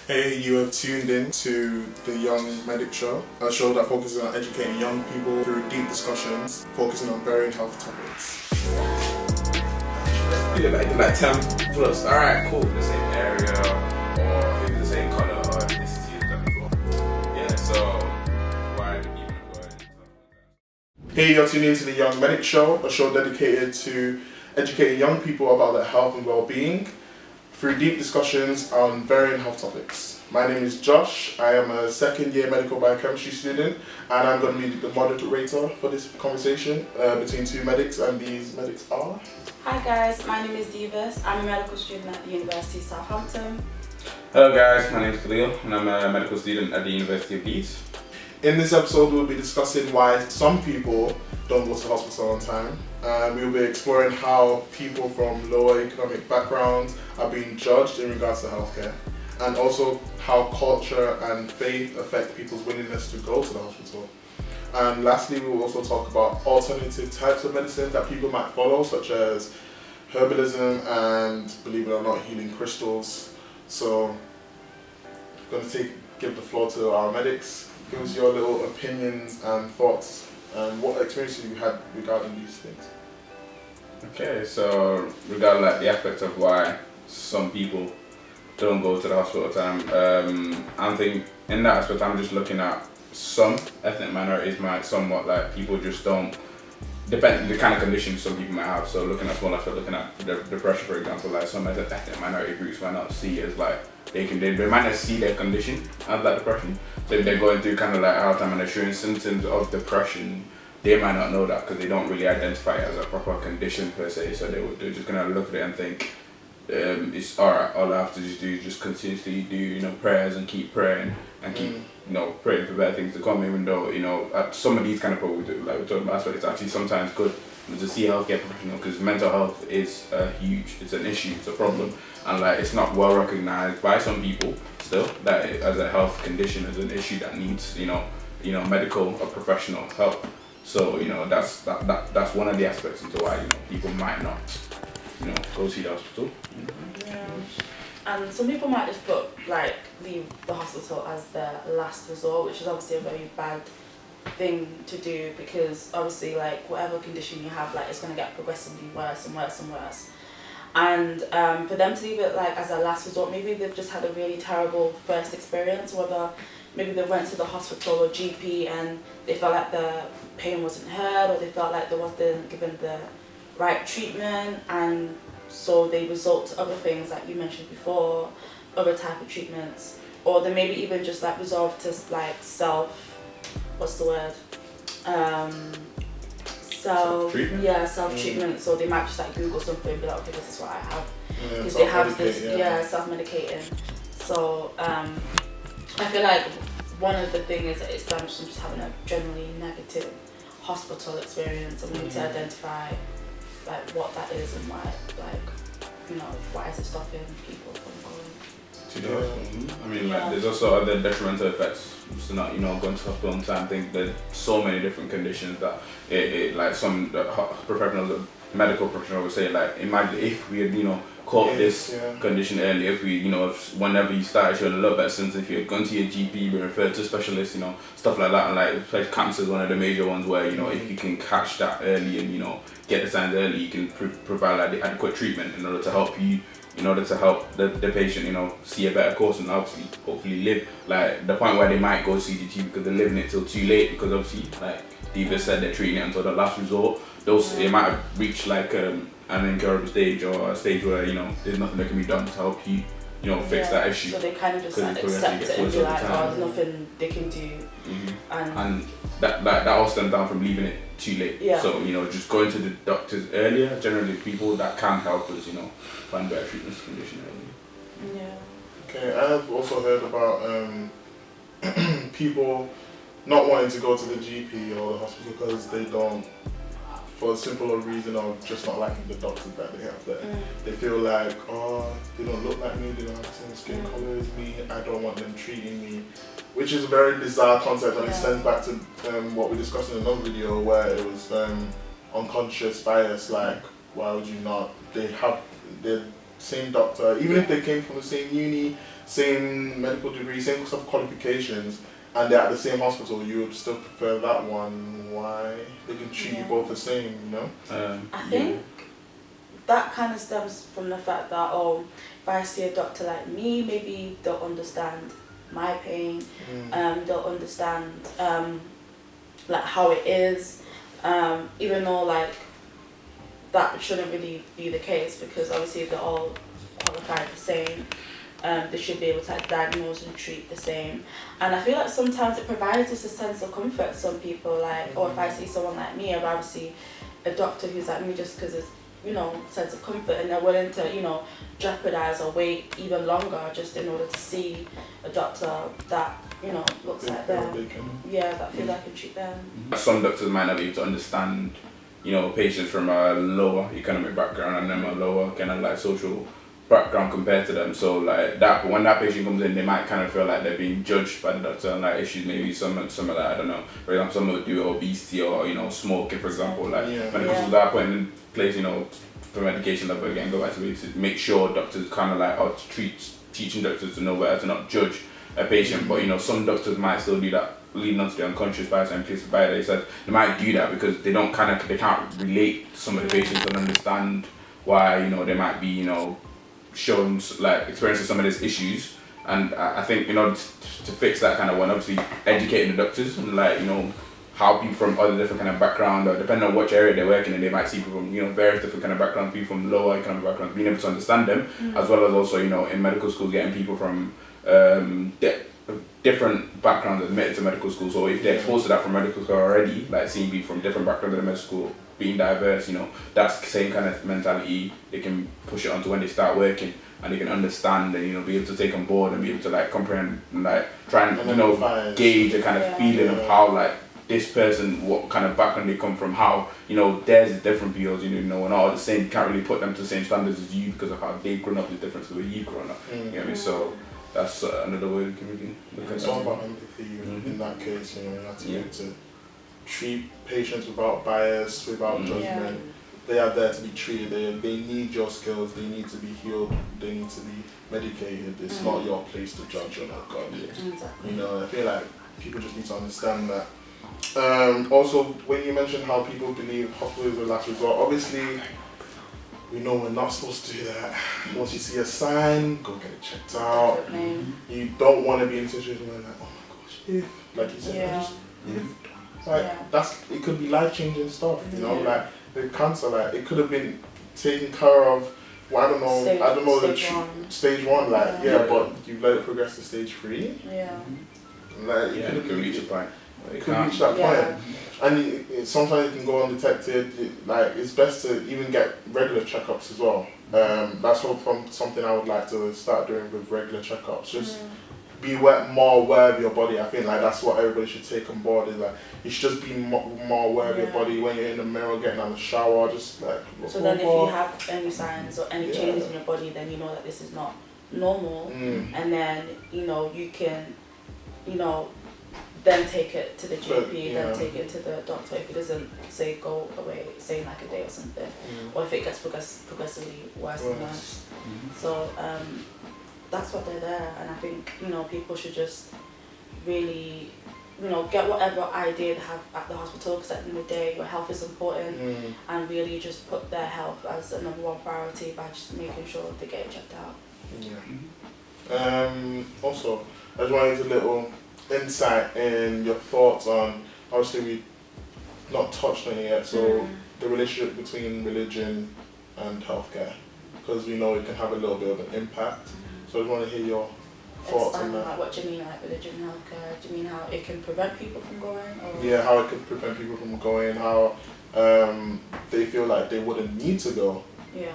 Hey, you are tuned in to the Young Medic Show, a show that focuses on educating young people through deep discussions, focusing on varying health topics. Yeah, like 10 plus. Alright, cool. The same area, or maybe the same color, or ethnicity as them as well. Yeah, so why do people go ahead and talk about that? Hey, you're tuned in to the Young Medic Show, a show dedicated to educating young people about their health and well-being through deep discussions on varying health topics. My name is Josh. I am a second-year medical biochemistry student, and I'm going to be the moderator for this conversation between two medics, and these medics are... Hi guys, my name is Divas. I'm a medical student at the University of Southampton. Hello guys, my name is Khalil, and I'm a medical student at the University of Leeds. In this episode, we'll be discussing why some people don't go to hospital on time, and we'll be exploring how people from lower economic backgrounds are being judged in regards to healthcare, and also how culture and faith affect people's willingness to go to the hospital. And lastly, we will also talk about alternative types of medicine that people might follow, such as Herbalism and, believe it or not, healing crystals. So, I'm going to give the floor to our medics. Give us your little opinions and thoughts, and what experiences you had regarding these things. Okay, so regarding like the aspect of why some people don't go to the hospital time, I think in that aspect I'm just looking at some ethnic minorities might somewhat like people just don't, depending the kind of conditions some people might have. So looking at small aspect, looking at depression for example, like some ethnic minority groups might not see it as like they might not see their condition as like depression. So if they're going through kind of like hard time and they're showing symptoms of depression, they might not know that because they don't really identify it as a proper condition per se. So they're just gonna look at it and think it's alright. All I have to just do is just continuously do prayers and keep praying and keep praying for better things to come. Even though some of these kind of people we do, like we're talking about aspect, it's actually sometimes good to see a healthcare professional because mental health is it's an issue, it's a problem, and like it's not well recognized by some people still that as a health condition, as an issue that needs medical or professional help. So that's one of the aspects into why people might not go see the hospital. Yeah. And some people might just leave the hospital as their last resort, which is obviously a very bad thing to do because obviously whatever condition you have, it's going to get progressively worse and worse and worse. And for them to leave it as a last resort, maybe they've just had a really terrible first experience, whether maybe they went to the hospital or GP and they felt like the pain wasn't heard, or they felt like they wasn't given the right treatment, and so they resort to other things like you mentioned before, other type of treatments, or they maybe even just resolve to self-treatment. So they might just Google something and be like, okay, this is what I have, because they have this self-medicating. So I feel like one of the things is that it stems from just having a generally negative hospital experience, and we need to identify what that is and why why is it stopping people from going to the hospital. I mean, there's also other detrimental effects to not going to hospital on time. I think there's so many different conditions that some professionals, medical professionals would say, imagine if we had caught this condition early, if we whenever you started showing a little bit of symptoms, if you're going to your GP, being referred to specialists, stuff like that. And cancer is one of the major ones where if you can catch that early and get the signs early, you can provide the adequate treatment in order to help you, in order to help the patient see a better course and obviously hopefully live the point where they might go see the GP because they're living it till too late, because obviously Diva said they're treating it until the last resort. They might have reached an incurable stage, or a stage where there's nothing that can be done to help you fix that issue. So they kind of just accept it and be like, oh, there's nothing they can do. And that all stems down from leaving it too late. So just going to the doctors earlier, generally people that can help us find better treatment condition earlier. Okay, I've also heard about people not wanting to go to the GP or the hospital because they don't, for a simple reason of just not liking the doctors that they have there. They feel like, oh, they don't look like me, they don't have the same skin color as me, I don't want them treating me. Which is a very bizarre concept, and it stems back to what we discussed in another video where it was unconscious bias, why would you not? They have the same doctor, even if they came from the same uni, same medical degree, same sort of qualifications, and they're at the same hospital, you would still prefer that one. Why? They can treat you both the same, you know? I think that kind of stems from the fact that, if I see a doctor like me, maybe they'll understand my pain, they'll understand like how it is, even though like that shouldn't really be the case, because obviously they're all qualified the same. They should be able to like, diagnose and treat the same. And I feel like sometimes it provides us a sense of comfort to some people, like, or if I see someone like me, I'd rather see a doctor who's like me just because it's, you know, sense of comfort, and they're willing to, you know, jeopardize or wait even longer just in order to see a doctor that, you know, looks like them. That feel like can treat them. Some doctors might not be able to understand, you know, patients from a lower economic background and them a lower kind of like social background compared to them. So like that, when that patient comes in, they might kind of feel like they're being judged by the doctor and like issues, maybe some of that, I don't know. For example, some will do obesity or, you know, smoking, for example. Like when it comes to that point in place, you know, for medication level again, go back to make sure doctors kind of like are teaching doctors to know better to not judge a patient. But you know, some doctors might still do that, leading on to the unconscious bias and implicit bias. They said they might do that because they can't relate to some of the patients and understand why, you know, they might be, you know, showing like experiencing some of these issues. And I think, you know, to fix that kind of one, obviously educating the doctors and like, you know, how people from other different kind of background, or depending on which area they're working in, they might see people from, you know, various different kind of backgrounds, people from lower economic backgrounds, being able to understand them, as well as also, you know, in medical schools, getting people from different backgrounds admitted to medical school. So if they're exposed to that from medical school already, like seeing people from different backgrounds in the medical school, being diverse, you know, that's the same kind of mentality they can push it onto when they start working, and they can understand and, you know, be able to take on board and be able to like comprehend and like try and, you know, gauge a kind of feeling of how like this person, what kind of background they come from, how, you know, theirs is different because, you know, we're not all the same. You can't really put them to the same standards as you because of how they've grown up, the difference of the way you've grown up. You know what I mean? So that's another way we can really look at it. It's all about empathy in that case, you know, you have to be able to treat patients without bias, without judgment. They are there to be treated. They need your skills. They need to be healed. They need to be medicated. It's not your place to judge or not God. Exactly. You know, I feel like people just need to understand that. Also, when you mentioned how people believe hospital is the last resort, obviously we know we're not supposed to do that. Once you see a sign, go get it checked out. You don't want to be in a situation where like, oh my gosh, if, like you said, it could be life-changing stuff, you know, like the cancer, like it could have been taken care of. Well, I don't know, stage one, like but you've let it progress to stage 3. Like it could reach a point. It could reach that point, and sometimes it can go undetected. Like it's best to even get regular checkups as well. That's something I would like to start doing with regular checkups. Just be more aware of your body. I think like that's what everybody should take on board. Is like you should just be more aware of your body when you're in the mirror, getting out of the shower. Just like so then, if you have any signs or any changes in your body, then you know that this is not normal, and then you know you can, you know, then take it to the GP, then take it to the doctor if it doesn't say go away, say in like a day or something, or if it gets progressively worse and worse. So that's what they're there, and I think, you know, people should just really, you know, get whatever idea they have at the hospital, because at the end of the day, your health is important, and really just put their health as the #1 priority by just making sure they get it checked out. Also, I just wanted a little insight in your thoughts on, obviously we've not touched on it yet, so the relationship between religion and healthcare, because we know it can have a little bit of an impact. So I just want to hear your thoughts on that. Like, what do you mean, like religion and healthcare? Do you mean how it can prevent people from going? Or? Yeah, how it could prevent people from going, how they feel like they wouldn't need to go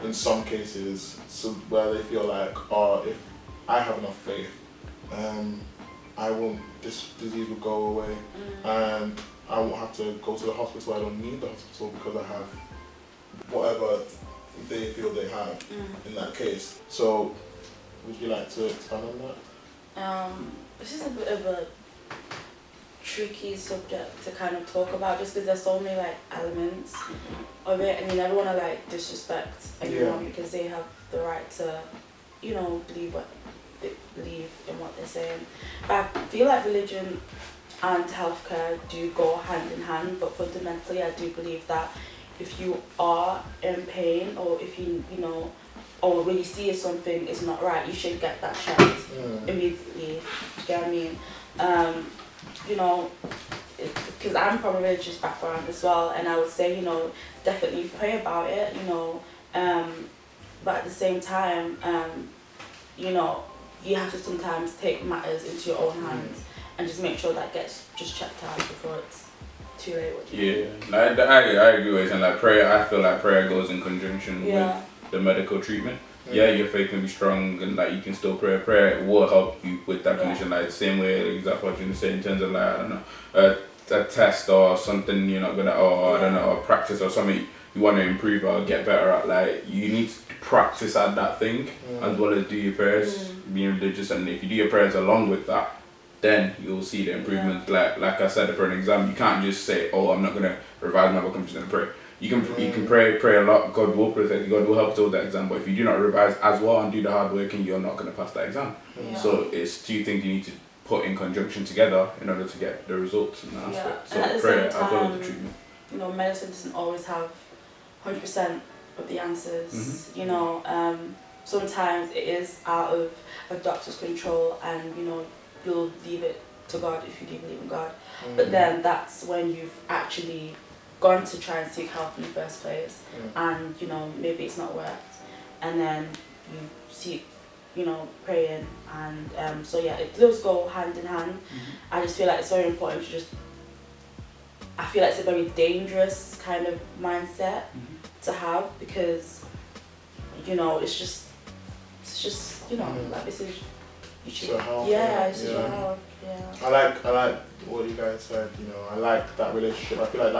in some cases, so where they feel like, oh, if I have enough faith, this disease will go away, and I won't have to go to the hospital. I don't need the hospital because I have whatever they feel they have in that case. So, would you like to expand on that? This is a bit of a tricky subject to kind of talk about, just because there's so many like elements of it, and you never want to like disrespect anyone because they have the right to, you know, believe believe in what they're saying. But I feel like religion and healthcare do go hand in hand, but fundamentally I do believe that if you are in pain, or if you know, or when you see something is not right, you should get that checked immediately. You get what I mean? You know, because I'm from a religious background as well, and I would say, you know, definitely pray about it, you know, but at the same time, you know, you have to sometimes take matters into your own hands and just make sure that gets just checked out before it's too late. I agree with you. And like prayer, I feel like prayer goes in conjunction with the medical treatment. Yeah, your faith can be strong and like you can still pray. Prayer will help you with that condition, like the same way exactly what you're saying in terms of like, I don't know, a test or something you're not gonna, or I don't know, a practice or something you want to improve or get better at. Like you need to practice at that thing as well as do your prayers, being religious. And if you do your prayers along with that, then you'll see the improvement. Like I said, for an exam, you can't just say, oh, I'm not gonna revise my book, I'm just gonna pray. You can pray a lot. God will protect you. God will help you with that exam. But if you do not revise as well and do the hard work, and you're not going to pass that exam. So it's two things you need to put in conjunction together in order to get the results in that aspect. So and at prayer the same as well time, as the treatment. You know, medicine doesn't always have 100% of the answers. You know, sometimes it is out of a doctor's control, and you know, you'll leave it to God if you do believe in God. But then that's when you've actually gone to try and seek help in the first place, and you know, maybe it's not worked, and then you seek, you know, praying, and so yeah, it does go hand in hand. I just feel like it's very important to I feel like it's a very dangerous kind of mindset to have, because you know, it's just you know, like this is you should, it's your health. I like what you guys said, you know, I like that relationship. I feel like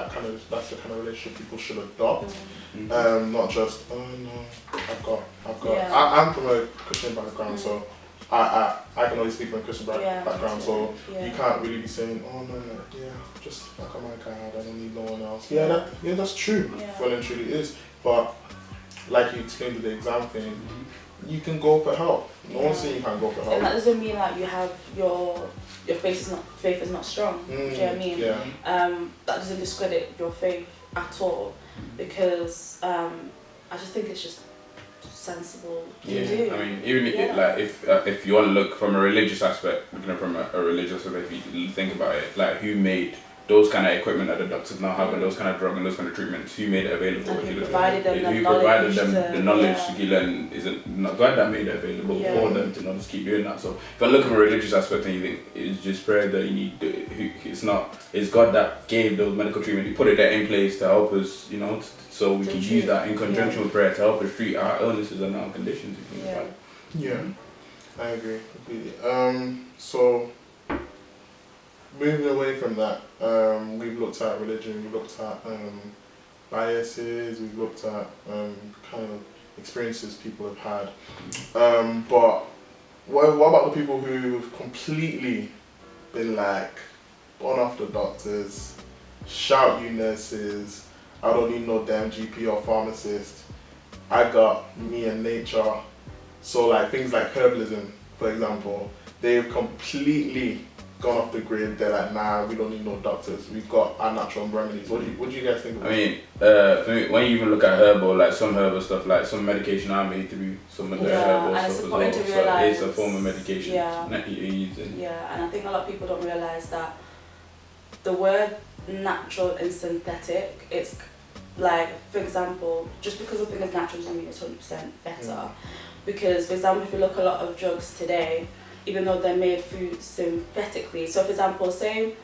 that's the kind of relationship people should adopt. Not just, oh no, I've got. I'm from a Christian background, so I can only speak from a Christian background, so you can't really be saying, oh no, just fuck on my God, I don't need no one else. That's true. Well and truly is. But like you explained with the exam thing, you can go for help. No one's saying you can't go for help. And that doesn't mean like you have your faith is not strong. Do you know what I mean? That doesn't discredit your faith at all, because I just think it's just sensible to do. I mean, even if you want to look from a religious aspect, looking from a religious aspect, if you think about it, like who made those kind of equipment that the doctors now have, and those kind of drug and those kind of treatments, who made it available? And who provided them the knowledge to learn? Is it not God that made it available for them to not just keep doing that? So if I look from a religious aspect and you think it's just prayer that you need, it's not. It's God that gave those medical treatment. He put it there in place to help us, you know, so we can use that in conjunction with prayer to help us treat our illnesses and our conditions. I agree completely. So moving away from that, we've looked at religion, we've looked at biases, we've looked at kind of experiences people have had. But what about the people who've completely been like, on off the doctors, shout you nurses, I don't need no damn GP or pharmacist, I got me and nature. So like things like herbalism, for example, they've completely gone off the grid. They're like, nah, we don't need no doctors. We've got our natural remedies. What do you guys think of I mean, for me, when you even look at herbal, like some herbal stuff, like some medication are made through some of the herbal stuff as well. So it's a form of medication that you're using. Yeah, and I think a lot of people don't realise that the word natural and synthetic, it's like, for example, just because something is natural doesn't mean it's 100% better. Because, for example, if you look at a lot of drugs today, even though they're made through synthetically, so for example, say,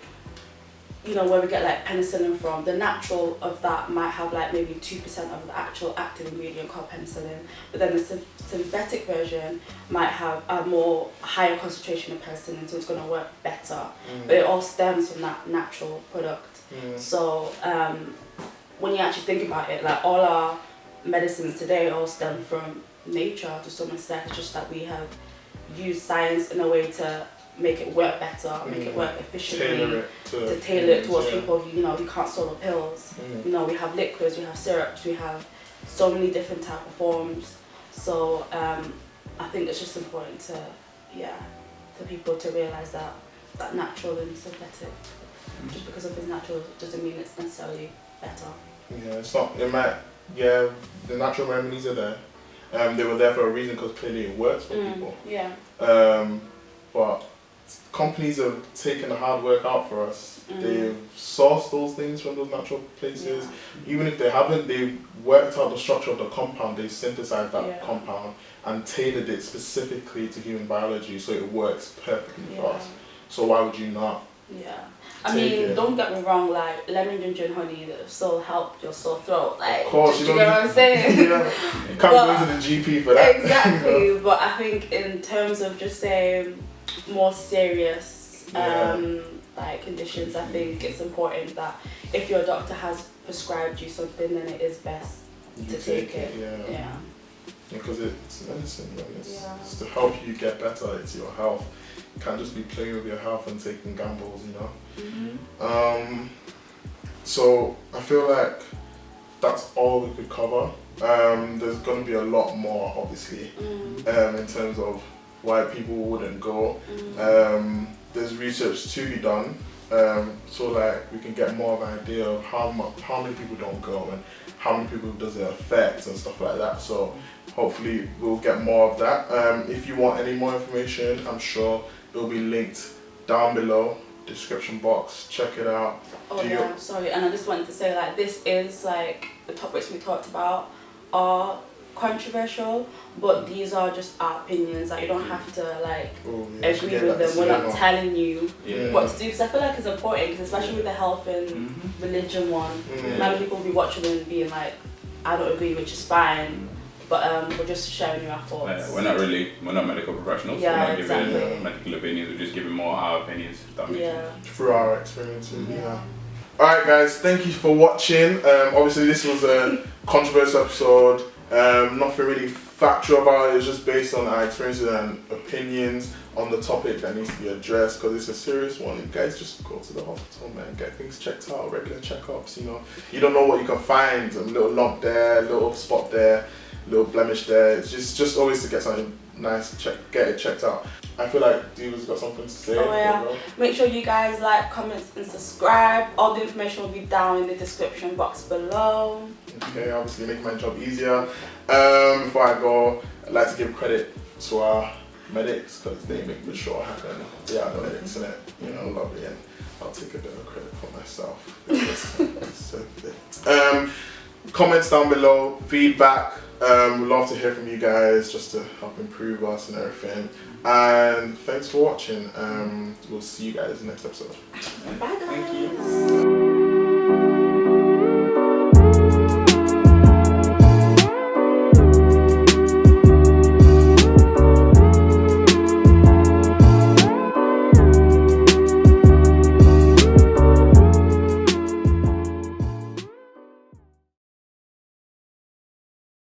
you know, where we get like penicillin from, the natural of that might have like maybe 2% of the actual active ingredient called penicillin, but then the synthetic version might have a higher concentration of penicillin, so it's going to work better. But it all stems from that natural product. So when you actually think about it, like all our medicines today all stem from nature to some extent. It's just that we have used science in a way to make it work better, make it work efficiently, to tailor it towards people who, you know, who can't swallow pills. You know, we have liquids, we have syrups, we have so many different type of forms. So I think it's just important to for people to realise that natural and synthetic, just because of it's natural doesn't mean it's necessarily better. Yeah, it's not. It might. Yeah, the natural remedies are there. They were there for a reason because clearly it works for people. Yeah. But companies have taken the hard work out for us. They've sourced those things from those natural places. Yeah. Even if they haven't, they've worked out the structure of the compound. They've synthesized that compound and tailored it specifically to human biology, so it works perfectly for us. So why would you not? Yeah. I mean, don't get me wrong, like lemon, ginger and honey that still help your sore throat. Like, of course, you get what I'm saying? You can't go to the GP for that. Exactly, but I think in terms of just saying more serious like conditions, I think it's important that if your doctor has prescribed you something, then it is best to take it. Yeah. Because it's medicine, man. It's to help you get better. It's your health. You can't just be playing with your health and taking gambles, you know. So I feel like that's all we could cover. There's going to be a lot more, obviously, in terms of why people wouldn't go. There's research to be done, so like we can get more of an idea of how many people don't go and how many people does it affect and stuff like that. So hopefully we'll get more of that. If you want any more information, I'm sure it will be linked down below, description box. Check it out. Sorry, and I just wanted to say, like, this is like the topics we talked about are controversial, but these are just our opinions. Like, you don't have to like agree with them. We're not telling you what to do, because I feel like it's important, because especially with the health and religion one, many people will be watching and being like, I don't agree, which is fine. But we're just sharing our thoughts. We're not medical professionals. We're not giving medical opinions. We're just giving more our opinions. If that makes sense. Through our experiences. Alright guys, thank you for watching. Obviously this was a controversial episode. Nothing really factual about it. It's just based on our experiences and opinions on the topic that needs to be addressed, because it's a serious one. You guys just go to the hospital, man. Get things checked out, regular checkups. You know, you don't know what you can find. A little lump there, a little spot there, little blemish there. It's just always to get something nice, get it checked out. I feel like Diva's got something to say. Make sure you guys like, comment and subscribe. All the information will be down in the description box below. Okay, obviously make my job easier. Before I go, I'd like to give credit to our medics, because they make the show happen. They are the medics, innit? You know, lovely, and I'll take a bit of credit for myself. So comments down below, feedback. We'd love to hear from you guys, just to help improve us and everything. And thanks for watching. We'll see you guys in the next episode. Bye guys. Thank you.